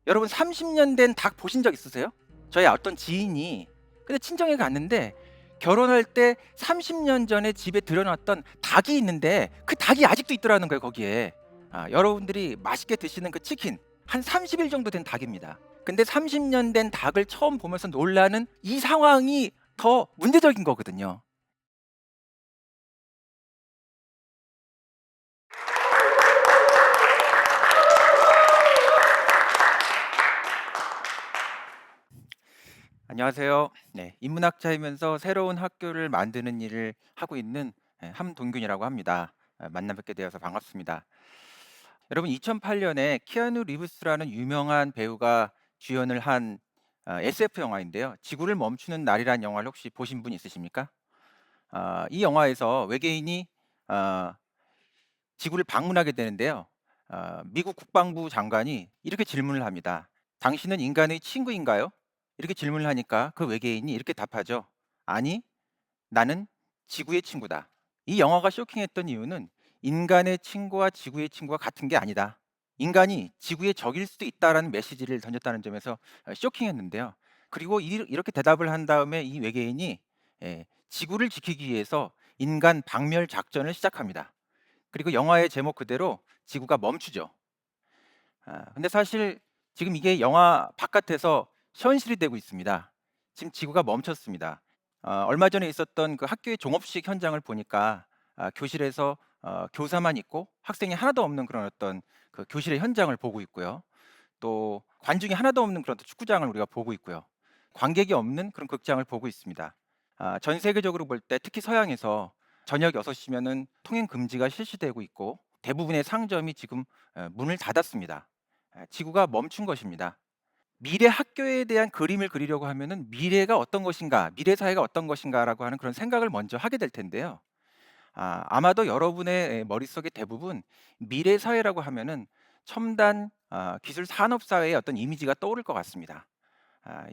여러분 30년 된 닭 보신 적 있으세요? 저희 어떤 지인이 근데 친정에 갔는데 결혼할 때 30년 전에 집에 들여놨던 닭이 있는데 그 닭이 아직도 있더라는 거예요 거기에. 여러분들이 맛있게 드시는 그 치킨 한 30일 정도 된 닭입니다. 근데 30년 된 닭을 처음 보면서 놀라는 이 상황이 더 문제적인 거거든요. 안녕하세요. 네, 인문학자이면서 새로운 학교를 만드는 일을 하고 있는 함동균이라고 합니다. 만나 뵙게 되어서 반갑습니다. 여러분 2008년에 키아누 리브스라는 유명한 배우가 주연을 한 SF 영화인데요. 지구를 멈추는 날이라는 영화를 혹시 보신 분 있으십니까? 이 영화에서 외계인이 어, 지구를 방문하게 되는데요. 미국 국방부 장관이 이렇게 질문을 합니다. 당신은 인간의 친구인가요? 이렇게 질문을 하니까 그 외계인이 이렇게 답하죠. 아니, 나는 지구의 친구다. 이 영화가 쇼킹했던 이유는 인간의 친구와 지구의 친구가 같은 게 아니다. 인간이 지구의 적일 수도 있다라는 메시지를 던졌다는 점에서 쇼킹했는데요. 그리고 이렇게 대답을 한 다음에 이 외계인이 지구를 지키기 위해서 인간 박멸 작전을 시작합니다. 그리고 영화의 제목 그대로 지구가 멈추죠. 근데 사실 지금 이게 영화 바깥에서 현실이 되고 있습니다. 지금 지구가 멈췄습니다. 얼마 전에 있었던 그 학교의 종업식 현장을 보니까 교실에서 교사만 있고 학생이 하나도 없는 그런 어떤 그 교실의 현장을 보고 있고요. 또 관중이 하나도 없는 그런 축구장을 우리가 보고 있고요. 관객이 없는 그런 극장을 보고 있습니다. 전 세계적으로 볼 때 특히 서양에서 저녁 6시면은 통행 금지가 실시되고 있고 대부분의 상점이 지금 문을 닫았습니다. 지구가 멈춘 것입니다. 미래 학교에 대한 그림을 그리려고 하면은 미래가 어떤 것인가, 미래 사회가 어떤 것인가라고 하는 그런 생각을 먼저 하게 될 텐데요. 아마도 여러분의 머릿속에 대부분 미래 사회라고 하면은 첨단 기술 산업 사회의 어떤 이미지가 떠오를 것 같습니다.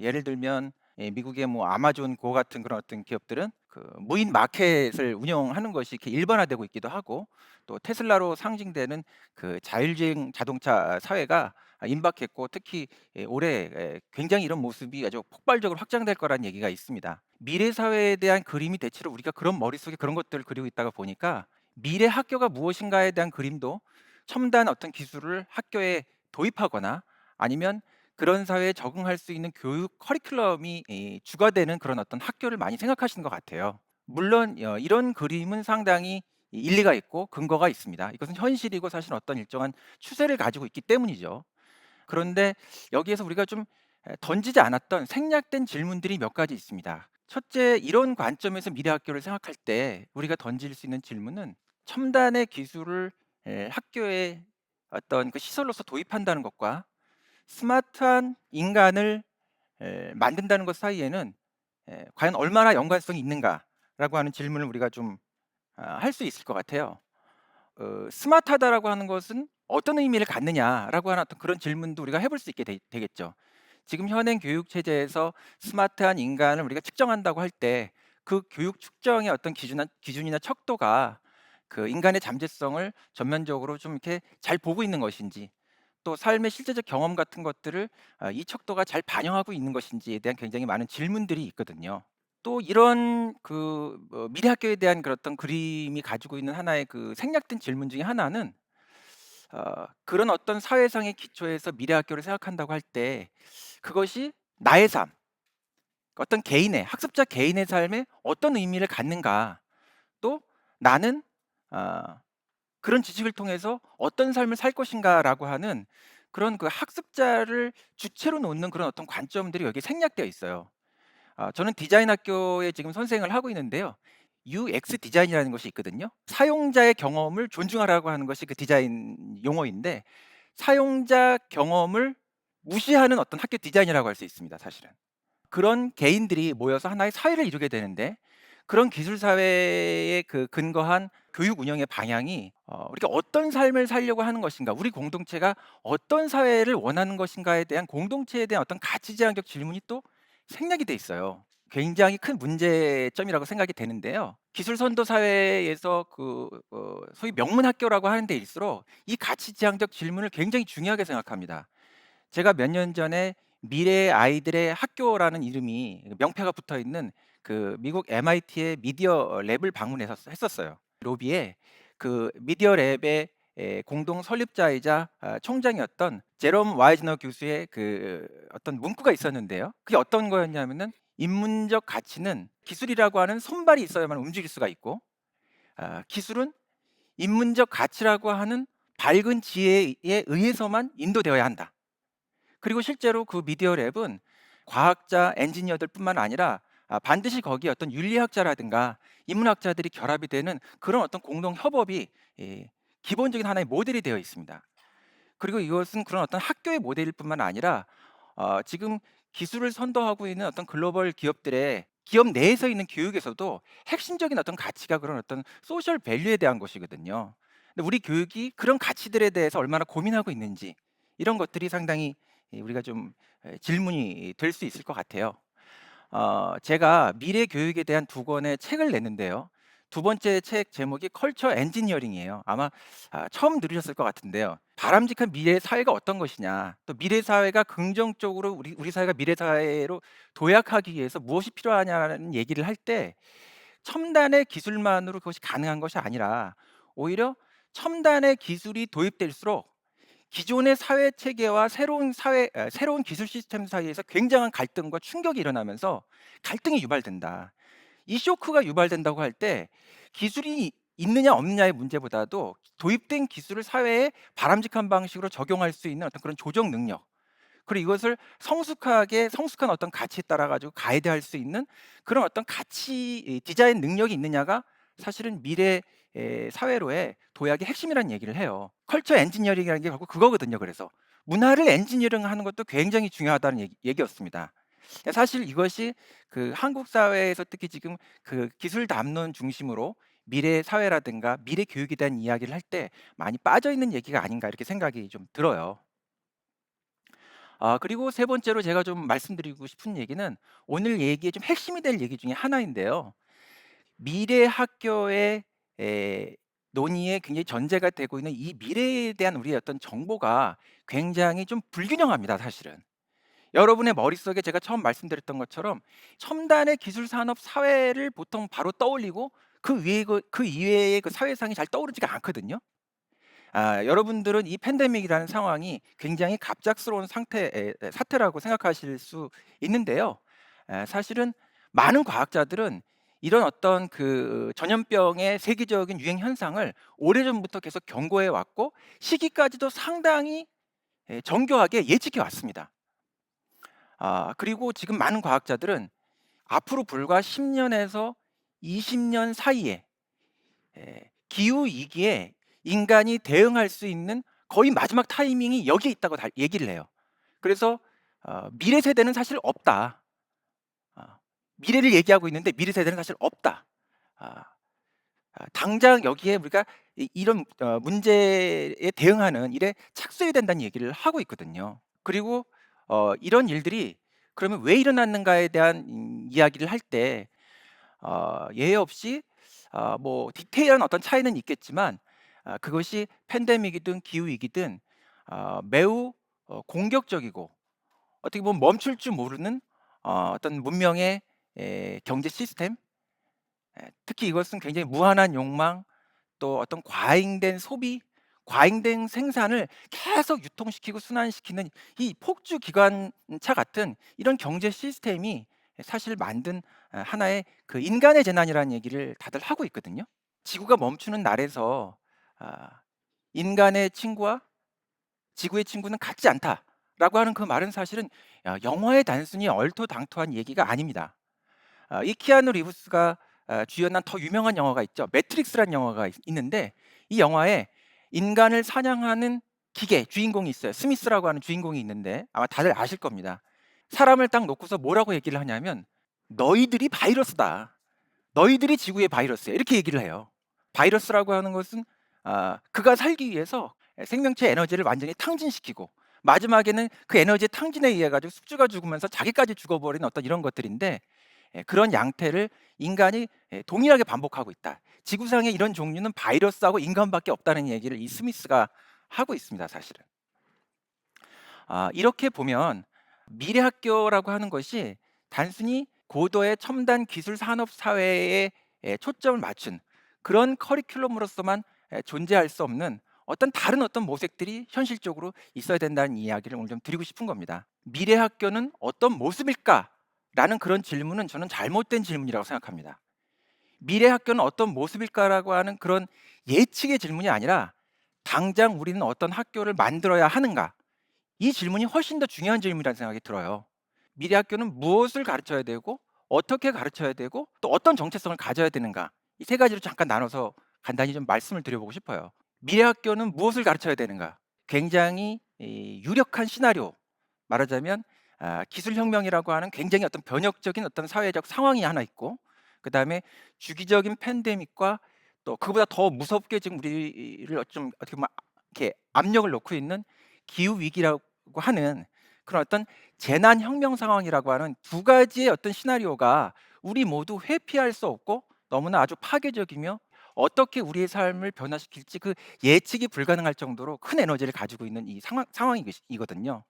예를 들면 미국의 뭐 아마존 고 같은 그런 어떤 기업들은 그 무인 마켓을 운영하는 것이 이렇게 일반화되고 있기도 하고 또 테슬라로 상징되는 그 자율주행 자동차 사회가 임박했고 특히 올해 굉장히 이런 모습이 아주 폭발적으로 확장될 거라는 얘기가 있습니다. 미래 사회에 대한 그림이 대체로 우리가 그런 머릿속에 그런 것들을 그리고 있다가 보니까 미래 학교가 무엇인가에 대한 그림도 첨단 어떤 기술을 학교에 도입하거나 아니면 그런 사회에 적응할 수 있는 교육 커리큘럼이 주가 되는 그런 어떤 학교를 많이 생각하시는 것 같아요. 물론 이런 그림은 상당히 일리가 있고 근거가 있습니다. 이것은 현실이고 사실 어떤 일정한 추세를 가지고 있기 때문이죠. 그런데 여기에서 우리가 좀 던지지 않았던 생략된 질문들이 몇 가지 있습니다. 첫째, 이런 관점에서 미래 학교를 생각할 때 우리가 던질 수 있는 질문은 첨단의 기술을 학교에 어떤 그 시설로서 도입한다는 것과 스마트한 인간을 만든다는 것 사이에는 과연 얼마나 연관성이 있는가라고 하는 질문을 우리가 좀 할 수 있을 것 같아요. 스마트하다라고 하는 것은 어떤 의미를 갖느냐라고 하는 어떤 그런 질문도 우리가 해볼 수 있게 되겠죠. 지금 현행 교육 체제에서 스마트한 인간을 우리가 측정한다고 할 때 그 교육 측정의 어떤 기준이나 척도가 그 인간의 잠재성을 전면적으로 좀 이렇게 잘 보고 있는 것인지 또 삶의 실제적 경험 같은 것들을 이 척도가 잘 반영하고 있는 것인지에 대한 굉장히 많은 질문들이 있거든요. 또 이런 미래 학교에 대한 그런 어떤 그림이 가지고 있는 하나의 그 생략된 질문 중에 하나는 그런 어떤 사회상의 기초에서 미래 학교를 생각한다고 할 때 그것이 나의 삶, 어떤 개인의 학습자 개인의 삶에 어떤 의미를 갖는가, 또 나는 어 그런 지식을 통해서 어떤 삶을 살 것인가라고 하는 그런 그 학습자를 주체로 놓는 그런 어떤 관점들이 여기에 생략되어 있어요. 저는 디자인 학교에 지금 선생을 하고 있는데요. UX 디자인이라는 것이 있거든요. 사용자의 경험을 존중하라고 하는 것이 그 디자인 용어인데 사용자 경험을 무시하는 어떤 학교 디자인이라고 할 수 있습니다, 사실은. 그런 개인들이 모여서 하나의 사회를 이루게 되는데 그런 기술 사회에 그 근거한 교육 운영의 방향이 우리가 어떤 삶을 살려고 하는 것인가, 우리 공동체가 어떤 사회를 원하는 것인가에 대한 공동체에 대한 어떤 가치 제한적 질문이 또 생략이 돼 있어요. 굉장히 큰 문제점이라고 생각이 되는데요. 기술 선도 사회에서 소위 명문 학교라고 하는 데일수록 이 가치 지향적 질문을 굉장히 중요하게 생각합니다. 제가 몇 년 전에 미래의 아이들의 학교라는 이름이 명패가 붙어 있는 그 미국 MIT의 미디어 랩을 했었어요. 로비에 그 미디어 랩의 공동 설립자이자 총장이었던 제롬 와이즈너 교수의 그 어떤 문구가 있었는데요. 그게 어떤 거였냐면은 인문적 가치는 기술이라고 하는 손발이 있어야만 움직일 수가 있고, 기술은 인문적 가치라고 하는 밝은 지혜에 의해서만 인도되어야 한다. 그리고 실제로 그 미디어 랩은 과학자, 엔지니어들뿐만 아니라 반드시 거기에 어떤 윤리학자라든가 인문학자들이 결합이 되는 그런 어떤 공동 협업이 기본적인 하나의 모델이 되어 있습니다. 그리고 이것은 그런 어떤 학교의 모델일 뿐만 아니라 지금 기술을 선도하고 있는 어떤 글로벌 기업들의 기업 내에서 있는 교육에서도 핵심적인 어떤 가치가 그런 어떤 소셜 밸류에 대한 것이거든요. 근데 우리 교육이 그런 가치들에 대해서 얼마나 고민하고 있는지, 이런 것들이 상당히 우리가 좀 질문이 될 수 있을 것 같아요. 제가 미래 교육에 대한 두 권의 책을 냈는데요. 두 번째 책 제목이 컬처 엔지니어링이에요. 아마 처음 들으셨을 것 같은데요. 바람직한 미래 사회가 어떤 것이냐, 또 미래 사회가 긍정적으로 우리 사회가 미래 사회로 도약하기 위해서 무엇이 필요하냐는 얘기를 할 때, 첨단의 기술만으로 그것이 가능한 것이 아니라 오히려 첨단의 기술이 도입될수록 기존의 사회 체계와 새로운 기술 시스템 사이에서 굉장한 갈등과 충격이 일어나면서 갈등이 유발된다. 이 쇼크가 유발된다고 할 때 기술이 있느냐 없느냐의 문제보다도 도입된 기술을 사회에 바람직한 방식으로 적용할 수 있는 어떤 그런 조정 능력, 그리고 이것을 성숙한 어떤 가치에 따라 가지고 가이드할 수 있는 그런 어떤 가치 디자인 능력이 있느냐가 사실은 미래 사회로의 도약의 핵심이라는 얘기를 해요. 컬처 엔지니어링이라는 게 결국 그거거든요. 그래서 문화를 엔지니어링하는 것도 굉장히 중요하다는 얘기였습니다. 사실 이것이 그 한국 사회에서 특히 지금 그 기술 담론 중심으로 미래 사회라든가 미래 교육에 대한 이야기를 할 때 많이 빠져 있는 얘기가 아닌가, 이렇게 생각이 좀 들어요. 그리고 세 번째로 제가 좀 말씀드리고 싶은 얘기는 오늘 얘기의 좀 핵심이 될 얘기 중에 하나인데요. 미래 학교의 논의에 굉장히 전제가 되고 있는 이 미래에 대한 우리의 어떤 정보가 굉장히 좀 불균형합니다, 사실은. 여러분의 머릿속에 제가 처음 말씀드렸던 것처럼 첨단의 기술 산업 사회를 보통 바로 떠올리고 그 이외의 그 사회상이 잘 떠오르지가 않거든요. 여러분들은 이 팬데믹이라는 상황이 굉장히 갑작스러운 사태라고 생각하실 수 있는데요. 사실은 많은 과학자들은 이런 어떤 그 전염병의 세계적인 유행 현상을 오래전부터 계속 경고해 왔고, 시기까지도 상당히 정교하게 예측해 왔습니다. 그리고 지금 많은 과학자들은 앞으로 불과 10 년에서 20년 사이에 기후 위기에 인간이 대응할 수 있는 거의 마지막 타이밍이 여기에 있다고 다 얘기를 해요. 그래서 미래 세대는 사실 없다. 어, 미래를 얘기하고 있는데 미래 세대는 사실 없다. 아, 당장 여기에 우리가 이런 문제에 대응하는 일에 착수해야 된다는 얘기를 하고 있거든요. 그리고 이런 일들이 그러면 왜 일어났는가에 대한 이야기를 할 때 예외 없이 뭐 디테일한 어떤 차이는 있겠지만, 그것이 팬데믹이든 기후 위기든 매우 공격적이고 어떻게 보면 멈출 줄 모르는 어떤 문명의 경제 시스템, 특히 이것은 굉장히 무한한 욕망, 또 어떤 과잉된 소비, 과잉된 생산을 계속 유통시키고 순환시키는 이 폭주 기관차 같은 이런 경제 시스템이 사실 만든 하나의 그 인간의 재난이라는 얘기를 다들 하고 있거든요. 지구가 멈추는 날에서 아, 인간의 친구와 지구의 친구는 같지 않다라고 하는 그 말은 사실은 영화의 단순히 얼토당토한 얘기가 아닙니다. 이 키아누 리브스가 주연한 더 유명한 영화가 있죠. 매트릭스라는 영화가 있는데, 이 영화에 인간을 사냥하는 기계 주인공이 있어요. 스미스라고 하는 주인공이 있는데 아마 다들 아실 겁니다. 사람을 딱 놓고서 뭐라고 얘기를 하냐면 너희들이 바이러스다. 너희들이 지구의 바이러스야. 이렇게 얘기를 해요. 바이러스라고 하는 것은 그가 살기 위해서 생명체 에너지를 완전히 탕진시키고 마지막에는 그 에너지의 탕진에 의해 가지고 숙주가 죽으면서 자기까지 죽어버리는 어떤 이런 것들인데, 그런 양태를 인간이 동일하게 반복하고 있다. 지구상에 이런 종류는 바이러스하고 인간밖에 없다는 얘기를 이 스미스가 하고 있습니다, 사실은. 이렇게 보면 미래 학교라고 하는 것이 단순히 고도의 첨단 기술 산업 사회에 초점을 맞춘 그런 커리큘럼으로서만 존재할 수 없는 어떤 다른 모색들이 현실적으로 있어야 된다는 이야기를 오늘 좀 드리고 싶은 겁니다. '미래 학교는 어떤 모습일까?'라는 그런 질문은 저는 잘못된 질문이라고 생각합니다. '미래 학교는 어떤 모습일까?'라고 하는 그런 예측의 질문이 아니라 '당장 우리는 어떤 학교를 만들어야 하는가?' 이 질문이 훨씬 더 중요한 질문이라는 생각이 들어요. 미래 학교는 무엇을 가르쳐야 되고 어떻게 가르쳐야 되고 또 어떤 정체성을 가져야 되는가, 이 세 가지로 잠깐 나눠서 간단히 좀 말씀을 드려보고 싶어요. 미래 학교는 무엇을 가르쳐야 되는가? 굉장히 유력한 시나리오, 말하자면 기술혁명이라고 하는 굉장히 어떤 변혁적인 어떤 사회적 상황이 하나 있고, 그다음에 주기적인 팬데믹과 또 그보다 더 무섭게 지금 우리를 좀 어떻게 보면 이렇게 압력을 놓고 있는 기후 위기라고 하는 그런 어떤 재난 혁명 상황이라고 하는 두 가지의 어떤 시나리오가 우리 모두 회피할 수 없고 너무나 아주 파괴적이며 어떻게 우리의 삶을 변화시킬지 그 예측이 불가능할 정도로 큰 에너지를 가지고 있는 이 상황이거든요.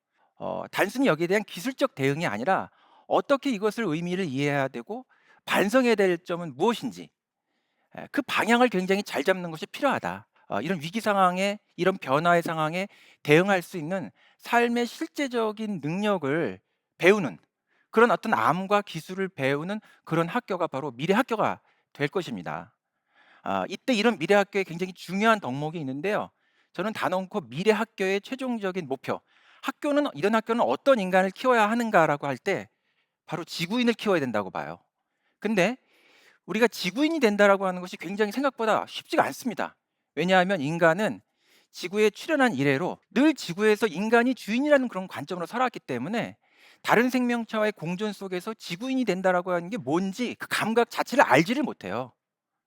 단순히 여기에 대한 기술적 대응이 아니라 어떻게 이것을 의미를 이해해야 되고 반성해야 될 점은 무엇인지, 그 방향을 굉장히 잘 잡는 것이 필요하다. 이런 위기 상황에, 이런 변화의 상황에 대응할 수 있는 삶의 실제적인 능력을 배우는 그런 어떤 암과 기술을 배우는 그런 학교가 바로 미래 학교가 될 것입니다. 이때 이런 미래 학교에 굉장히 중요한 덕목이 있는데요. 저는 단언코 미래 학교의 최종적인 목표, 이런 학교는 어떤 인간을 키워야 하는가라고 할 때 바로 지구인을 키워야 된다고 봐요. 근데 우리가 지구인이 된다라고 하는 것이 굉장히 생각보다 쉽지가 않습니다. 왜냐하면 인간은 지구에 출현한 이래로 늘 지구에서 인간이 주인이라는 그런 관점으로 살아왔기 때문에 다른 생명체와의 공존 속에서 지구인이 된다라고 하는 게 뭔지 그 감각 자체를 알지를 못해요.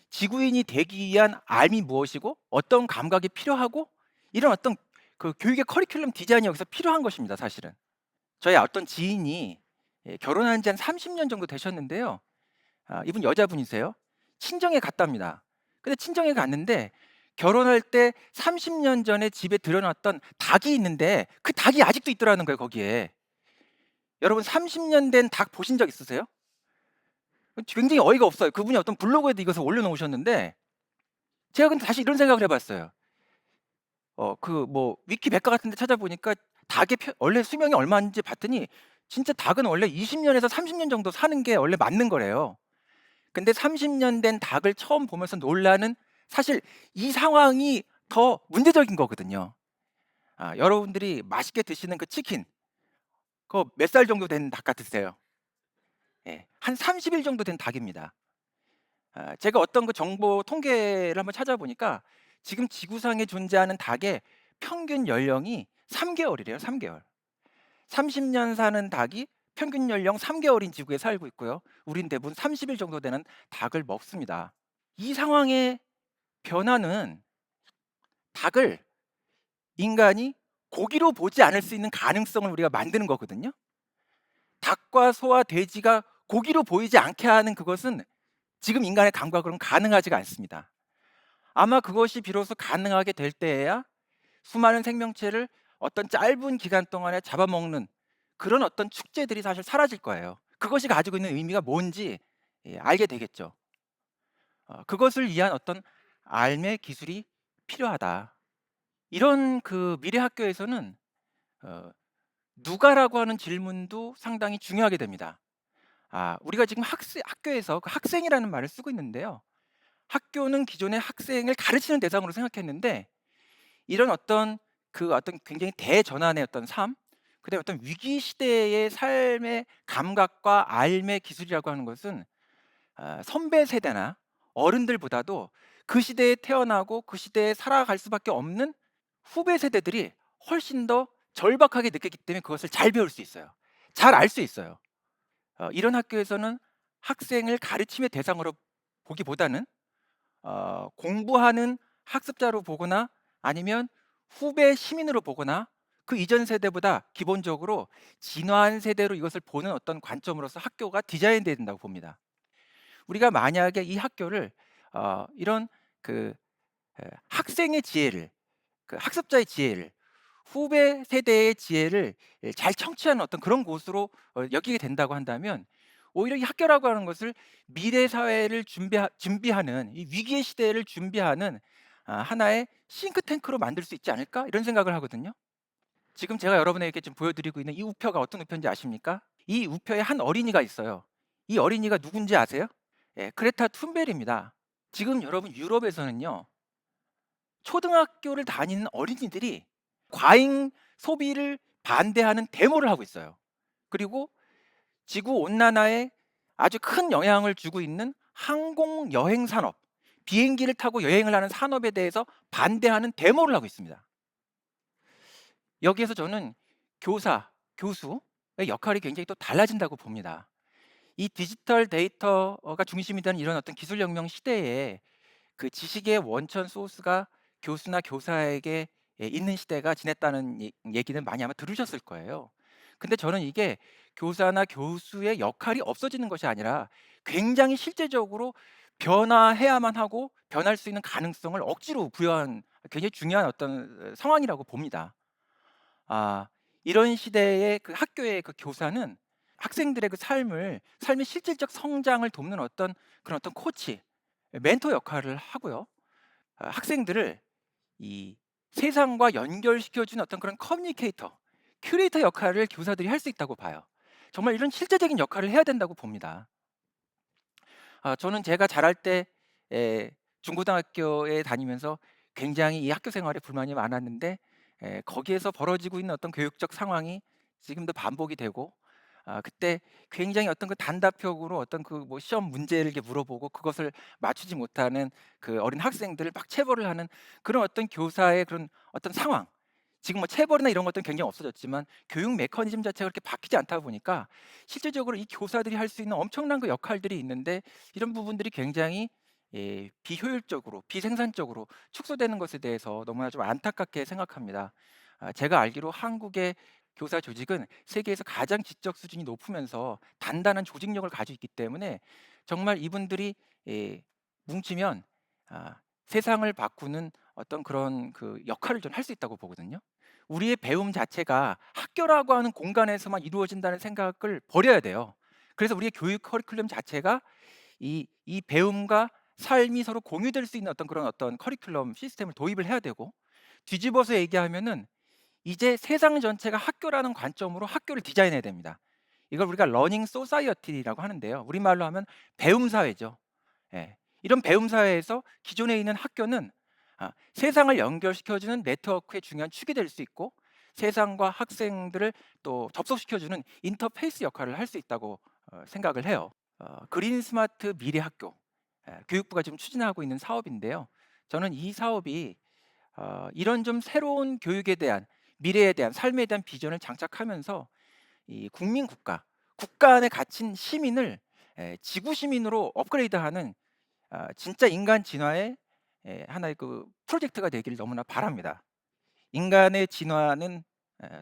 지구인이 되기 위한 삶이 무엇이고 어떤 감각이 필요하고, 이런 어떤 그 교육의 커리큘럼 디자인이 여기서 필요한 것입니다, 사실은. 저희 어떤 지인이 결혼한 지 한 30년 정도 되셨는데요. 이분 여자분이세요. 친정에 갔답니다. 근데 친정에 갔는데 결혼할 때 30년 전에 집에 들여놨던 닭이 있는데 그 닭이 아직도 있더라는 거예요, 거기에. 여러분, 30년 된 닭 보신 적 있으세요? 굉장히 어이가 없어요. 그분이 어떤 블로그에도 이것을 올려놓으셨는데 제가 근데 다시 이런 생각을 해봤어요. 그 뭐 위키 백과 같은 데 찾아보니까 닭의 원래 수명이 얼마인지 봤더니 진짜 닭은 원래 20년에서 30년 정도 사는 게 원래 맞는 거래요. 근데 30년 된 닭을 처음 보면서 놀라는, 사실 이 상황이 더 문제적인 거거든요. 여러분들이 맛있게 드시는 그 치킨, 그거 몇 살 정도 된 닭 같으세요? 예. 한 30일 정도 된 닭입니다. 제가 어떤 그 정보 통계를 한번 찾아보니까 지금 지구상에 존재하는 닭의 평균 연령이 3 개월이래요, 3 개월. 30년 사는 닭이 평균 연령 3 개월인 지구에 살고 있고요. 우린 대부분 30일 정도 되는 닭을 먹습니다. 이 상황의 변화는 닭을 인간이 고기로 보지 않을 수 있는 가능성을 우리가 만드는 거거든요. 닭과 소와 돼지가 고기로 보이지 않게 하는 그것은 지금 인간의 감각으로는 가능하지가 않습니다. 아마 그것이 비로소 가능하게 될 때에야 수많은 생명체를 어떤 짧은 기간 동안에 잡아먹는 그런 어떤 축제들이 사실 사라질 거예요. 그것이 가지고 있는 의미가 뭔지 알게 되겠죠. 그것을 위한 어떤 삶의 기술이 필요하다. 이런 그 미래 학교에서는 어 누가라고 하는 질문도 상당히 중요하게 됩니다. 우리가 지금 학교에서 그 학생이라는 말을 쓰고 있는데요. 학교는 기존의 학생을 가르치는 대상으로 생각했는데 이런 어떤 굉장히 대전환의 어떤 삶, 그다음에 어떤 위기 시대의 삶의 감각과 삶의 기술이라고 하는 것은 선배 세대나 어른들보다도 그 시대에 태어나고 그 시대에 살아갈 수밖에 없는 후배 세대들이 훨씬 더 절박하게 느꼈기 때문에 그것을 잘 배울 수 있어요. 잘 알 수 있어요. 이런 학교에서는 학생을 가르침의 대상으로 보기보다는 공부하는 학습자로 보거나 아니면 후배 시민으로 보거나 그 이전 세대보다 기본적으로 진화한 세대로 이것을 보는 어떤 관점으로서 학교가 디자인돼야 된다고 봅니다. 우리가 만약에 이 학교를 이런 그 학생의 지혜를, 그 학습자의 지혜를 후배 세대의 지혜를 잘 청취하는 어떤 그런 곳으로 여기게 된다고 한다면 오히려 이 학교라고 하는 것을 미래 사회를 준비하는 이 위기의 시대를 준비하는 하나의 싱크탱크로 만들 수 있지 않을까 이런 생각을 하거든요. 지금 제가 여러분에게 지금 보여드리고 있는 이 우표가 어떤 우표인지 아십니까? 이 우표에 한 어린이가 있어요. 이 어린이가 누군지 아세요? 예, 크레타 툰베리입니다. 지금 여러분 유럽에서는요. 초등학교를 다니는 어린이들이 과잉 소비를 반대하는 데모를 하고 있어요. 그리고 지구 온난화에 아주 큰 영향을 주고 있는 항공 여행 산업, 비행기를 타고 여행을 하는 산업에 대해서 반대하는 데모를 하고 있습니다. 여기에서 저는 교사, 교수의 역할이 굉장히 또 달라진다고 봅니다. 이 디지털 데이터가 중심이 되는 이런 어떤 기술혁명 시대에 그 지식의 원천 소스가 교수나 교사에게 있는 시대가 지냈다는 얘기는 많이 아마 들으셨을 거예요. 근데 저는 이게 교사나 교수의 역할이 없어지는 것이 아니라 굉장히 실제적으로 변화해야만 하고 변할 수 있는 가능성을 억지로 부여한 굉장히 중요한 어떤 상황이라고 봅니다. 아 이런 시대의 그 학교의 그 교사는 학생들의 그 삶의 실질적 성장을 돕는 어떤 그런 어떤 코치, 멘토 역할을 하고요. 학생들을 이 세상과 연결시켜 주는 어떤 그런 커뮤니케이터, 큐레이터 역할을 교사들이 할 수 있다고 봐요. 정말 이런 실제적인 역할을 해야 된다고 봅니다. 저는 제가 자랄 때 중고등학교에 다니면서 굉장히 이 학교 생활에 불만이 많았는데 거기에서 벌어지고 있는 어떤 교육적 상황이 지금도 반복이 되고 그때 굉장히 어떤 그 단답형으로 어떤 그 뭐 시험 문제를 이렇게 물어보고 그것을 맞추지 못하는 그 어린 학생들을 막 체벌을 하는 그런 어떤 교사의 그런 어떤 상황. 지금 뭐 체벌이나 이런 것들은 굉장히 없어졌지만 교육 메커니즘 자체가 그렇게 바뀌지 않다 보니까 실질적으로 이 교사들이 할 수 있는 엄청난 그 역할들이 있는데 이런 부분들이 굉장히 비효율적으로 비생산적으로 축소되는 것에 대해서 너무나 좀 안타깝게 생각합니다. 제가 알기로 한국의 교사 조직은 세계에서 가장 지적 수준이 높으면서 단단한 조직력을 가지고 있기 때문에 정말 이분들이 뭉치면 세상을 바꾸는 어떤 그런 그 역할을 좀 할 수 있다고 보거든요. 우리의 배움 자체가 학교라고 하는 공간에서만 이루어진다는 생각을 버려야 돼요. 그래서 우리의 교육 커리큘럼 자체가 이 배움과 삶이 서로 공유될 수 있는 어떤 그런 어떤 커리큘럼 시스템을 도입을 해야 되고 뒤집어서 얘기하면은 이제 세상 전체가 학교라는 관점으로 학교를 디자인해야 됩니다. 이걸 우리가 러닝 소사이어티라고 하는데요. 우리말로 하면 배움 사회죠. 예. 이런 배움 사회에서 기존에 있는 학교는 세상을 연결시켜 주는 네트워크의 중요한 축이 될 수 있고 세상과 학생들을 또 접속시켜 주는 인터페이스 역할을 할 수 있다고 생각을 해요. 그린 스마트 미래 학교 교육부가 지금 추진하고 있는 사업인데요. 저는 이 사업이 이런 좀 새로운 교육에 대한 미래에 대한 삶에 대한 비전을 장착하면서 이 국민 국가 안에 갇힌 시민을 지구 시민으로 업그레이드하는 진짜 인간 진화의 하나의 그 프로젝트가 되기를 너무나 바랍니다. 인간의 진화는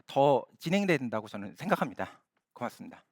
더 진행돼야 된다고 저는 생각합니다. 고맙습니다.